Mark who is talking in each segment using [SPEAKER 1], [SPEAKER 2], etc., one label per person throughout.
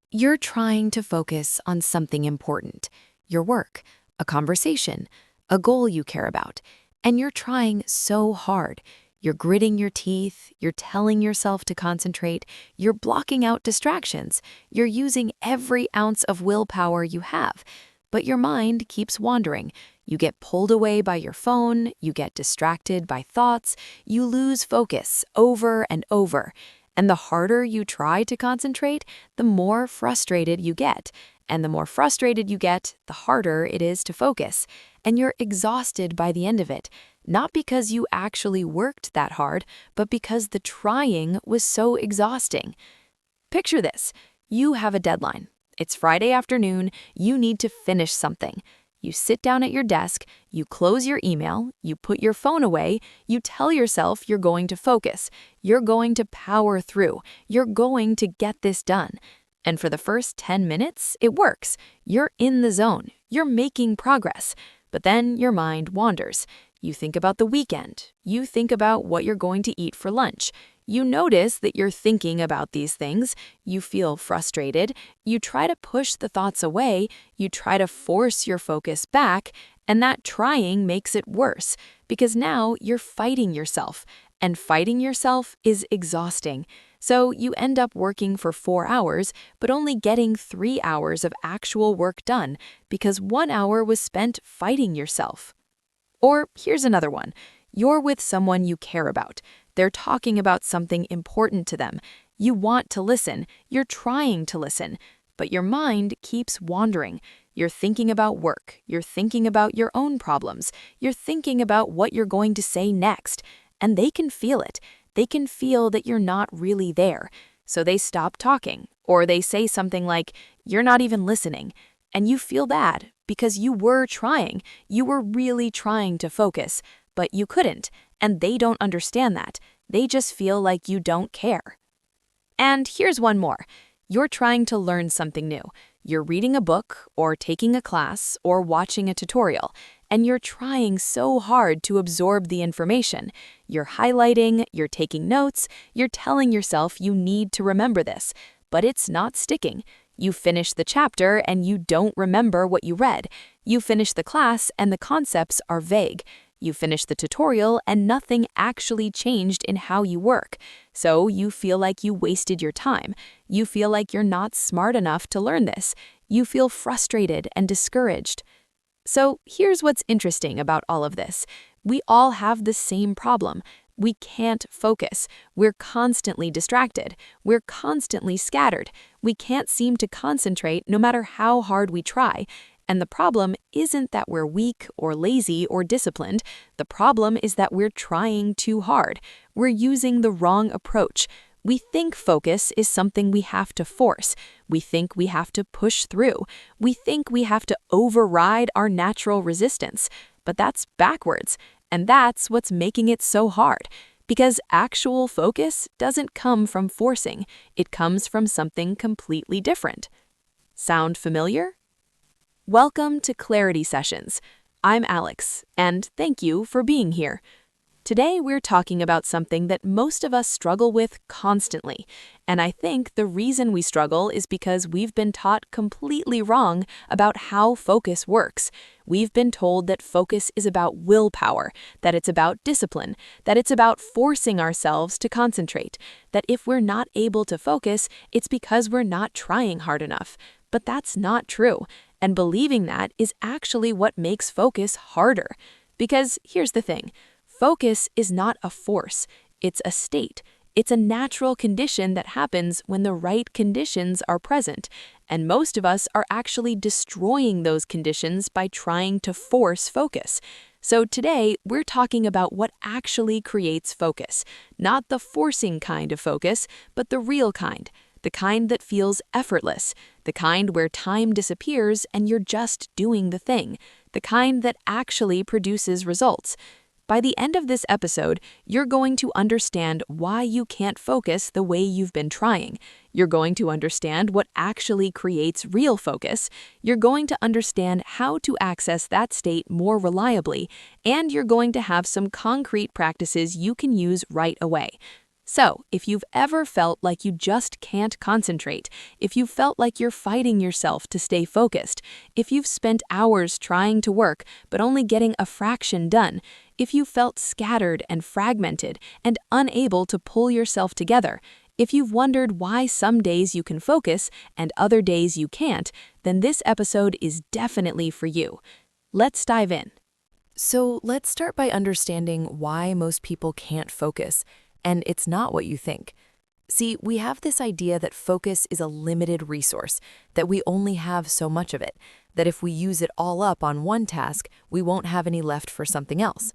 [SPEAKER 1] You're trying to focus on something important, your work, a conversation, a goal you care about, and you're trying so hard. You're gritting your teeth, you're telling yourself to concentrate, you're blocking out distractions, you're using every ounce of willpower you have. But your mind keeps wandering. You get pulled away by your phone, you get distracted by thoughts, you lose focus over and over. And the harder you try to concentrate, the more frustrated you get. And the more frustrated you get, the harder it is to focus. And you're exhausted by the end of it, not because you actually worked that hard, but because the trying was so exhausting. Picture this. You have a deadline. It's Friday afternoon. You need to finish something. You sit down at your desk, you close your email, you put your phone away, you tell yourself you're going to focus. You're going to power through. You're going to get this done. And for the first 10 minutes, it works. You're in the zone. You're making progress. But then your mind wanders. You think about the weekend. You think about what you're going to eat for lunch. You notice that you're thinking about these things. You feel frustrated. You try to push the thoughts away. You try to force your focus back. And that trying makes it worse because now you're fighting yourself. And fighting yourself is exhausting. So you end up working for 4 hours, but only getting 3 hours of actual work done because 1 hour was spent fighting yourself. Or here's another one. You're with someone you care about. They're talking about something important to them. You want to listen. You're trying to listen. But your mind keeps wandering. You're thinking about work. You're thinking about your own problems. You're thinking about what you're going to say next. And they can feel it. They can feel that you're not really there. So they stop talking. Or they say something like, "You're not even listening." And you feel bad because you were trying. You were really trying to focus, but you couldn't. And they don't understand that. They just feel like you don't care. And here's one more. You're trying to learn something new. You're reading a book or taking a class or watching a tutorial, and you're trying so hard to absorb the information. You're highlighting, you're taking notes, you're telling yourself you need to remember this, but it's not sticking. You finish the chapter and you don't remember what you read. You finish the class and the concepts are vague. You finish the tutorial and nothing actually changed in how you work. So you feel like you wasted your time. You feel like you're not smart enough to learn this. You feel frustrated and discouraged. So here's what's interesting about all of this. We all have the same problem. We can't focus. We're constantly distracted. We're constantly scattered. We can't seem to concentrate no matter how hard we try. And the problem isn't that we're weak or lazy or disciplined. The problem is that we're trying too hard. We're using the wrong approach. We think focus is something we have to force. We think we have to push through. We think we have to override our natural resistance. But that's backwards. And that's what's making it so hard. Because actual focus doesn't come from forcing. It comes from something completely different. Sound familiar? Welcome to Clarity Sessions. I'm Alex, and thank you for being here. Today we're talking about something that most of us struggle with constantly, and I think the reason we struggle is because we've been taught completely wrong about how focus works. We've been told that focus is about willpower, that it's about discipline, that it's about forcing ourselves to concentrate, that if we're not able to focus, it's because we're not trying hard enough. But that's not true. And believing that is actually what makes focus harder. Because here's the thing, focus is not a force, it's a state. It's a natural condition that happens when the right conditions are present. And most of us are actually destroying those conditions by trying to force focus. So today, we're talking about what actually creates focus. Not the forcing kind of focus, but the real kind. The kind that feels effortless, the kind where time disappears and you're just doing the thing, the kind that actually produces results. By the end of this episode, you're going to understand why you can't focus the way you've been trying. You're going to understand what actually creates real focus. You're going to understand how to access that state more reliably, and you're going to have some concrete practices you can use right away.
[SPEAKER 2] So, if you've ever felt like you just can't concentrate, if you've felt like you're fighting yourself to stay focused, if you've spent hours trying to work but only getting a fraction done, if you felt scattered and fragmented and unable to pull yourself together, if you've wondered why some days you can focus and other days you can't, then this episode is definitely for you. Let's dive in.
[SPEAKER 1] So let's start by understanding why most people can't focus, and it's not what you think. See, we have this idea that focus is a limited resource, that we only have so much of it, that if we use it all up on one task, we won't have any left for something else.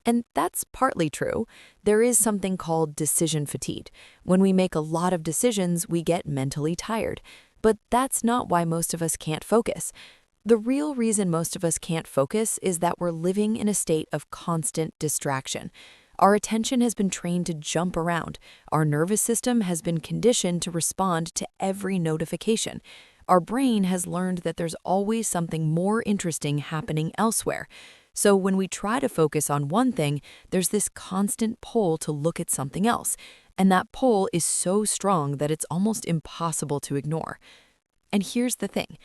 [SPEAKER 1] And that's partly true. There is something called decision fatigue. When we make a lot of decisions, we get mentally tired. But that's not why most of us can't focus. The real reason most of us can't focus is that we're living in a state of constant distraction. Our attention has been trained to jump around. Our nervous system has been conditioned to respond to every notification. Our brain has learned that there's always something more interesting happening elsewhere. So when we try to focus on one thing, there's this constant pull to look at something else. And that pull is so strong that it's almost impossible to ignore. And here's the thing.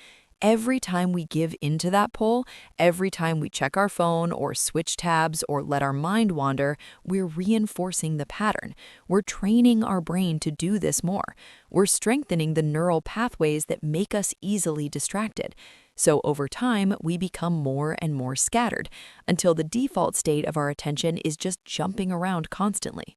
[SPEAKER 1] Every time we give into that pull, every time we check our phone or switch tabs or let our mind wander, we're reinforcing the pattern. We're training our brain to do this more. We're strengthening the neural pathways that make us easily distracted. So over time, we become more and more scattered until the default state of our attention is just jumping around constantly.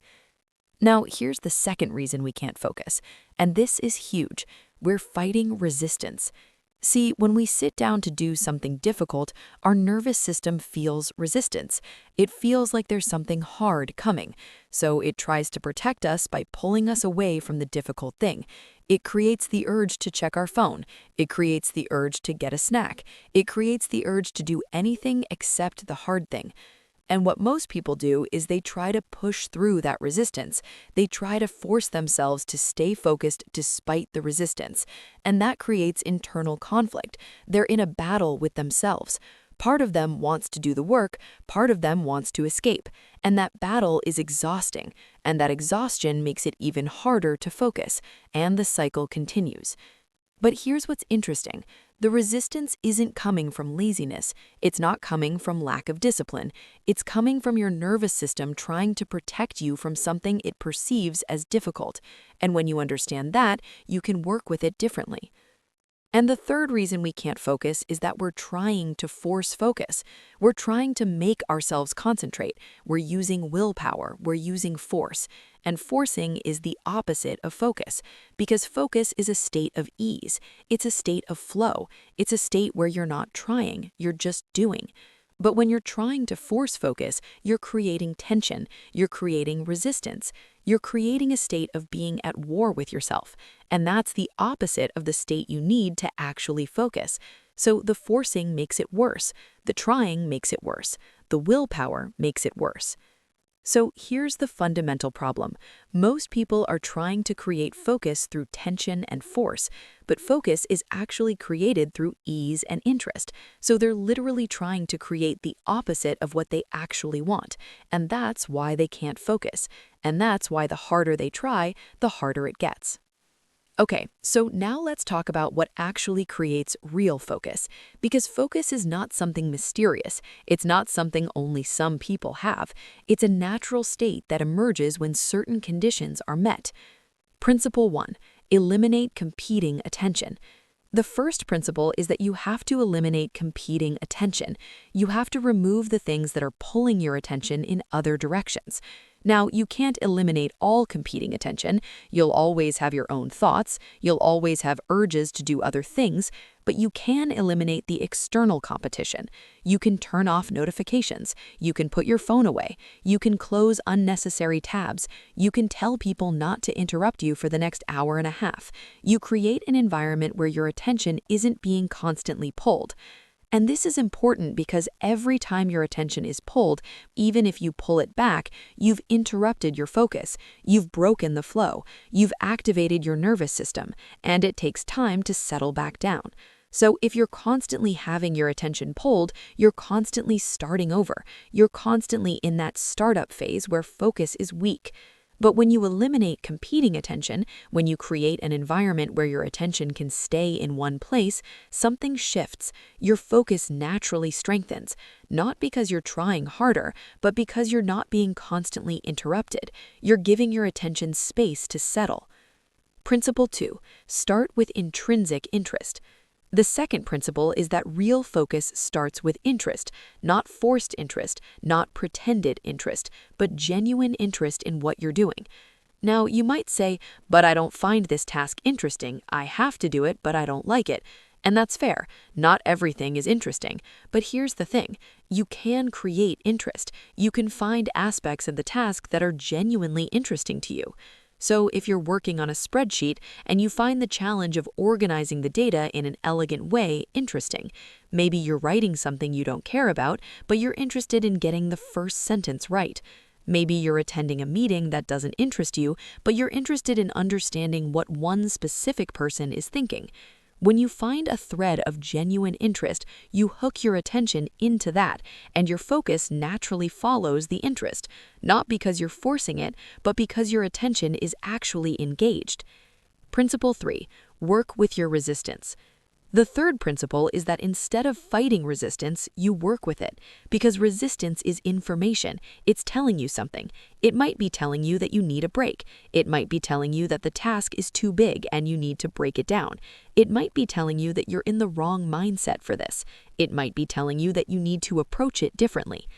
[SPEAKER 1] Now, here's the second reason we can't focus, and this is huge. We're fighting resistance. See, when we sit down to do something difficult, our nervous system feels resistance. It feels like there's something hard coming, so it tries to protect us by pulling us away from the difficult thing. It creates the urge to check our phone. It creates the urge to get a snack. It creates the urge to do anything except the hard thing. And what most people do is they try to push through that resistance. They try to force themselves to stay focused despite the resistance. And that creates internal conflict. They're in a battle with themselves. Part of them wants to do the work, part of them wants to escape. And that battle is exhausting. And that exhaustion makes it even harder to focus. And the cycle continues. But here's what's interesting. The resistance isn't coming from laziness. It's not coming from lack of discipline. It's coming from your nervous system trying to protect you from something it perceives as difficult. And when you understand that, you can work with it differently. And the third reason we can't focus is that we're trying to force focus. We're trying to make ourselves concentrate. We're using willpower. We're using force. And forcing is the opposite of focus, because focus is a state of ease. It's a state of flow. It's a state where you're not trying, you're just doing. But when you're trying to force focus, you're creating tension, you're creating resistance, you're creating a state of being at war with yourself. And that's the opposite of the state you need to actually focus. So the forcing makes it worse, the trying makes it worse, the willpower makes it worse. So here's the fundamental problem. Most people are trying to create focus through tension and force, but focus is actually created through ease and interest. So they're literally trying to create the opposite of what they actually want. And that's why they can't focus. And that's why the harder they try, the harder it gets. Okay, so now let's talk about what actually creates real focus. Because focus is not something mysterious. It's not something only some people have. It's a natural state that emerges when certain conditions are met. Principle 1. Eliminate competing attention. The first principle is that you have to eliminate competing attention. You have to remove the things that are pulling your attention in other directions. Now, you can't eliminate all competing attention. You'll always have your own thoughts. You'll always have urges to do other things, but you can eliminate the external competition. You can turn off notifications. You can put your phone away. You can close unnecessary tabs. You can tell people not to interrupt you for the next hour and a half. You create an environment where your attention isn't being constantly pulled. And this is important because every time your attention is pulled, even if you pull it back, you've interrupted your focus, you've broken the flow, you've activated your nervous system, and it takes time to settle back down. So if you're constantly having your attention pulled, you're constantly starting over. You're constantly in that startup phase where focus is weak.
[SPEAKER 2] But when you eliminate competing attention, when you create an environment where your attention can stay in one place, something shifts. Your focus naturally strengthens, not because you're trying harder, but because you're not being constantly interrupted. You're giving your attention space to settle. Principle 2. Start with intrinsic interest. The second principle is that real focus starts with interest, not forced interest, not pretended interest, but genuine interest in what you're doing. Now, you might say, but I don't find this task interesting. I have to do it, but I don't like it. And that's fair. Not everything is interesting. But here's the thing. You can create interest. You can find aspects of the task that are genuinely interesting to you. So if you're working on a spreadsheet and you find the challenge of organizing the data in an elegant way interesting, maybe you're writing something you don't care about, but you're interested in getting the first sentence right. Maybe you're attending a meeting that doesn't interest you, but you're interested in understanding what one specific person is thinking. When you find a thread of genuine interest, you hook your attention into that, and your focus naturally follows the interest, not because you're forcing it, but because your attention is actually engaged. Principle 3. Work with your resistance. The third principle is that instead of fighting resistance, you work with it, because resistance is information. It's telling you something. It might be telling you that you need a break. It might be telling you that the task is too big and you need to break it down. It might be telling you that you're in the wrong mindset for this. It might be telling you that you need to approach it differently.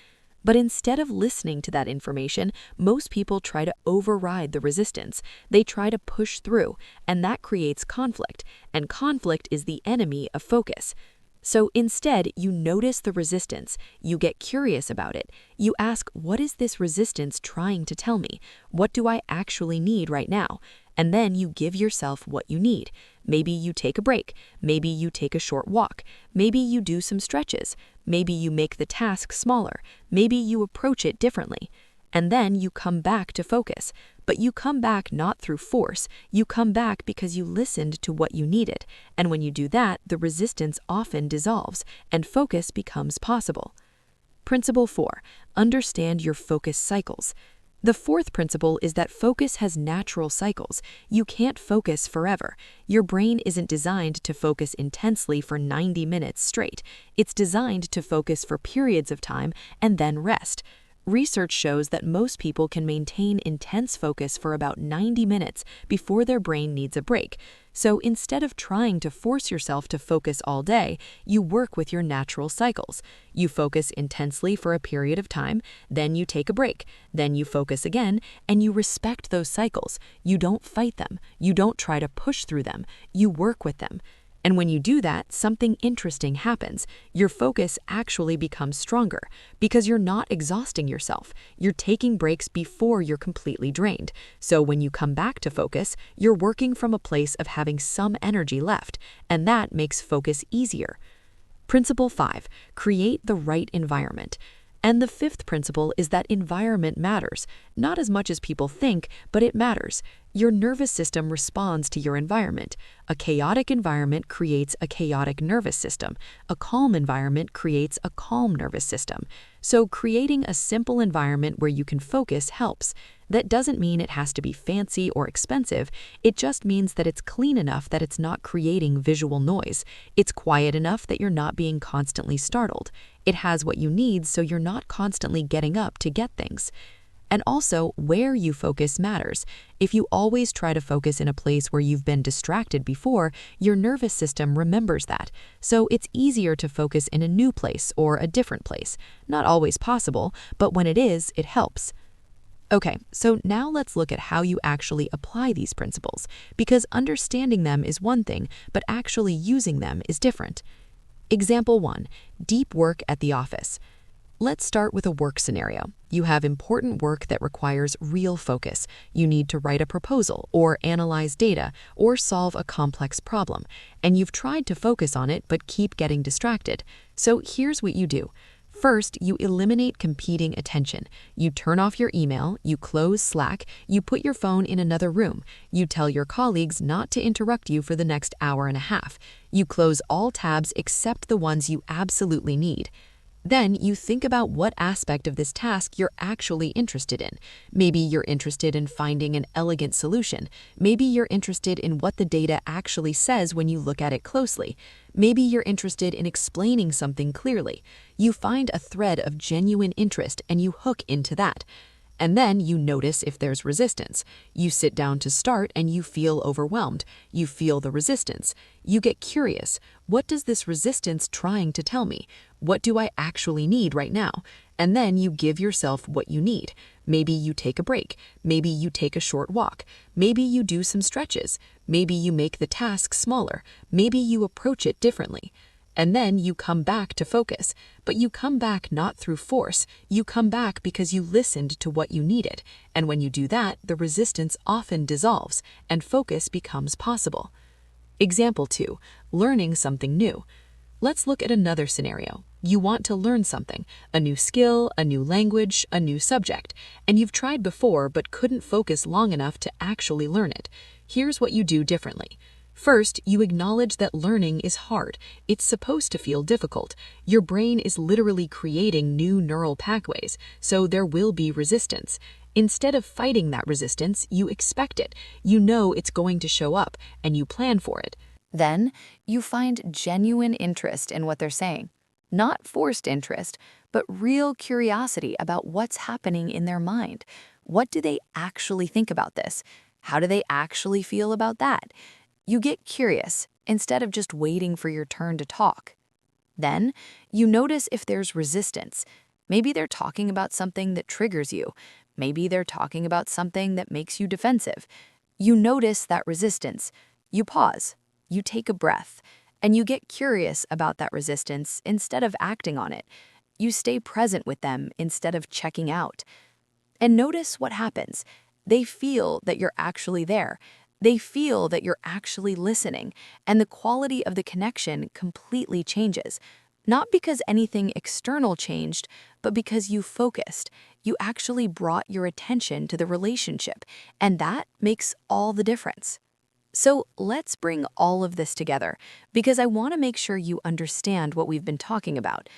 [SPEAKER 2] But instead of listening to that information, most people try to override the resistance. They try to push through, and that creates conflict, and conflict is the enemy of focus. So instead, you notice the resistance, you get curious about it, you ask, what is this resistance trying to tell me? What do I actually need right now? And then you give yourself what you need. Maybe you take a break, maybe you take a short walk, maybe you do some stretches, maybe you make the task smaller, maybe you approach it differently. And then you come back to focus. But you come back not through force, you come back because you listened to what you needed. And when you do that, the resistance often dissolves, and focus becomes possible. Principle 4. Understand your focus cycles. The fourth principle is that focus has natural cycles. You can't focus forever. Your brain isn't designed to focus intensely for 90 minutes straight. It's designed to focus for periods of time and then rest. Research shows that most people can maintain intense focus for about 90 minutes before their brain needs a break. So instead of trying to force yourself to focus all day, you work with your natural cycles. You focus intensely for a period of time, then you take a break, then you focus again, and you respect those cycles. You don't fight them. You don't try to push through them. You work with them. And when you do that, something interesting happens. Your focus actually becomes stronger because you're not exhausting yourself. You're taking breaks before you're completely drained. So when you come back to focus, you're working from a place of having some energy left, and that makes focus easier. Principle 5. Create the right environment. And the fifth principle is that environment matters, not as much as people think, but it matters. Your nervous system responds to your environment. A chaotic environment creates a chaotic nervous system. A calm environment creates a calm nervous system. So creating a simple environment where you can focus helps. That doesn't mean it has to be fancy or expensive. It just means that it's clean enough that it's not creating visual noise. It's quiet enough that you're not being constantly startled. It has what you need so you're not constantly getting up to get things. And also, where you focus matters. If you always try to focus in a place where you've been distracted before, your nervous system remembers that. So it's easier to focus in a new place or a different place. Not always possible, but when it is, it helps. Okay, so now let's look at how you actually apply these principles, because understanding them is one thing, but actually using them is different. Example 1. Deep work at the office. Let's start with a work scenario. You have important work that requires real focus. You need to write a proposal, or analyze data, or solve a complex problem. And you've tried to focus on it, but keep getting distracted. So here's what you do. First, you eliminate competing attention. You turn off your email, you close Slack, you put your phone in another room. You tell your colleagues not to interrupt you for the next hour and a half. You close all tabs except the ones you absolutely need. Then you think about what aspect of this task you're actually interested in. Maybe you're interested in finding an elegant solution. Maybe you're interested in what the data actually says when you look at it closely. Maybe you're interested in explaining something clearly. You find a thread of genuine interest and you hook into that. And then you notice if there's resistance. You sit down to start and you feel overwhelmed. You feel the resistance. You get curious. What does this resistance trying to tell me? What do I actually need right now? And then you give yourself what you need. Maybe you take a break. Maybe you take a short walk. Maybe you do some stretches. Maybe you make the task smaller. Maybe you approach it differently. And then you come back to focus. But you come back not through force. You come back because you listened to what you needed. And when you do that, the resistance often dissolves and focus becomes possible. Example 2. Learning something new. Let's look at another scenario. You want to learn something, a new skill, a new language, a new subject, and you've tried before but couldn't focus long enough to actually learn it. Here's what you do differently. First, you acknowledge that learning is hard. It's supposed to feel difficult. Your brain is literally creating new neural pathways, so there will be resistance. Instead of fighting that resistance, you expect it. You know it's going to show up, and you plan for it.
[SPEAKER 1] Then you find genuine interest in what they're saying. Not forced interest, but real curiosity about what's happening in their mind. What do they actually think about this? How do they actually feel about that? You get curious instead of just waiting for your turn to talk. Then you notice if there's resistance. Maybe they're talking about something that triggers you. Maybe they're talking about something that makes you defensive. You notice that resistance. You pause. You take a breath. And you get curious about that resistance instead of acting on it. You stay present with them instead of checking out. And notice what happens. They feel that you're actually there. They feel that you're actually listening, and the quality of the connection completely changes. Not because anything external changed, but because you focused. You actually brought your attention to the relationship, and that makes all the difference. So let's bring all of this together, because I want to make sure you understand what we've been talking about.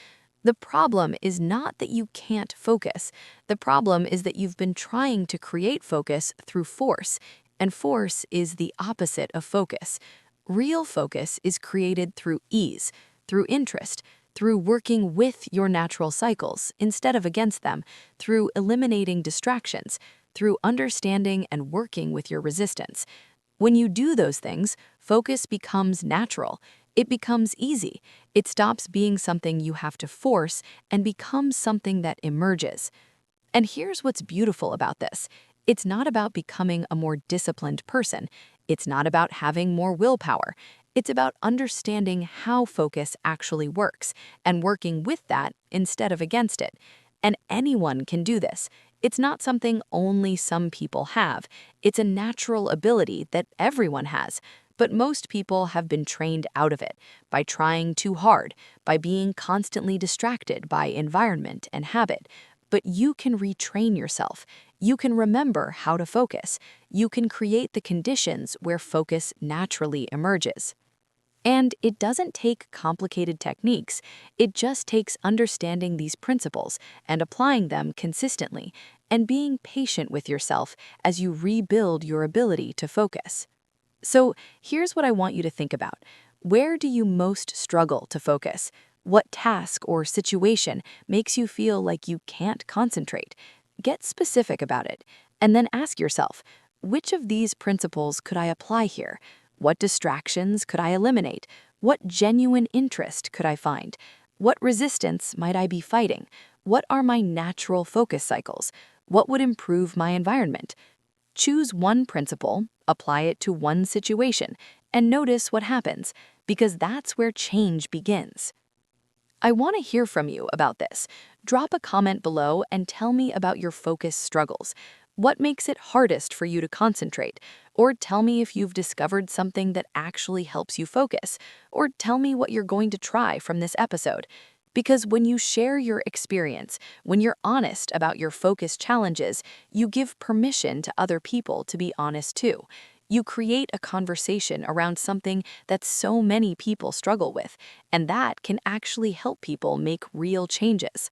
[SPEAKER 1] The problem is not that you can't focus. The problem is that you've been trying to create focus through force, and force is the opposite of focus. Real focus is created through ease, through interest, through working with your natural cycles instead of against them, through eliminating distractions, through understanding and working with your resistance. When you do those things, focus becomes natural. It becomes easy. It stops being something you have to force and becomes something that emerges. And here's what's beautiful about this. It's not about becoming a more disciplined person. It's not about having more willpower. It's about understanding how focus actually works and working with that instead of against it. And anyone can do this. It's not something only some people have. It's a natural ability that everyone has. But most people have been trained out of it by trying too hard, by being constantly distracted by environment and habit. But you can retrain yourself. You can remember how to focus. You can create the conditions where focus naturally emerges. And it doesn't take complicated techniques. It just takes understanding these principles and applying them consistently and being patient with yourself as you rebuild your ability to focus. So here's what I want you to think about. Where do you most struggle to focus? What task or situation makes you feel like you can't concentrate? Get specific about it, and then ask yourself, which of these principles could I apply here? What distractions could I eliminate? What genuine interest could I find? What resistance might I be fighting? What are my natural focus cycles? What would improve my environment? Choose one principle, apply it to one situation, and notice what happens, because that's where change begins. I want to hear from you about this. Drop a comment below and tell me about your focus struggles. What makes it hardest for you to concentrate? Or tell me if you've discovered something that actually helps you focus. Or tell me what you're going to try from this episode. Because when you share your experience, when you're honest about your focus challenges, you give permission to other people to be honest too.
[SPEAKER 2] You create a conversation around something that so many people struggle with, and that can actually help people make real changes.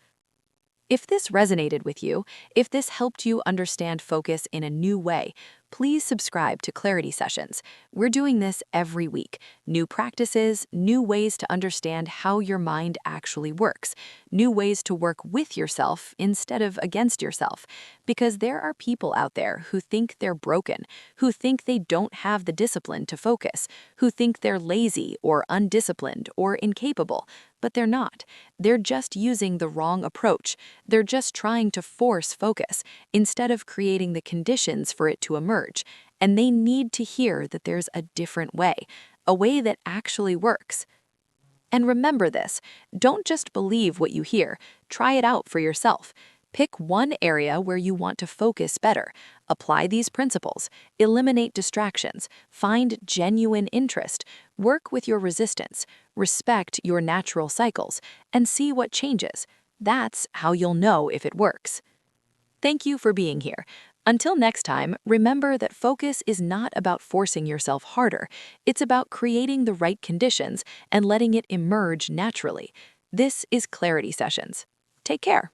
[SPEAKER 2] If this resonated with you, if this helped you understand focus in a new way, please subscribe to Clarity Sessions. We're doing this every week. New practices, new ways to understand how your mind actually works, new ways to work with yourself instead of against yourself. Because there are people out there who think they're broken, who think they don't have the discipline to focus, who think they're lazy or undisciplined or incapable, but they're not. They're just using the wrong approach. They're just trying to force focus instead of creating the conditions for it to emerge. And they need to hear that there's a different way, a way that actually works. And remember this, don't just believe what you hear, try it out for yourself. Pick one area where you want to focus better. Apply these principles, eliminate distractions, find genuine interest, work with your resistance, respect your natural cycles, and see what changes. That's how you'll know if it works. Thank you for being here. Until next time, remember that focus is not about forcing yourself harder. It's about creating the right conditions and letting it emerge naturally. This is Clarity Sessions. Take care.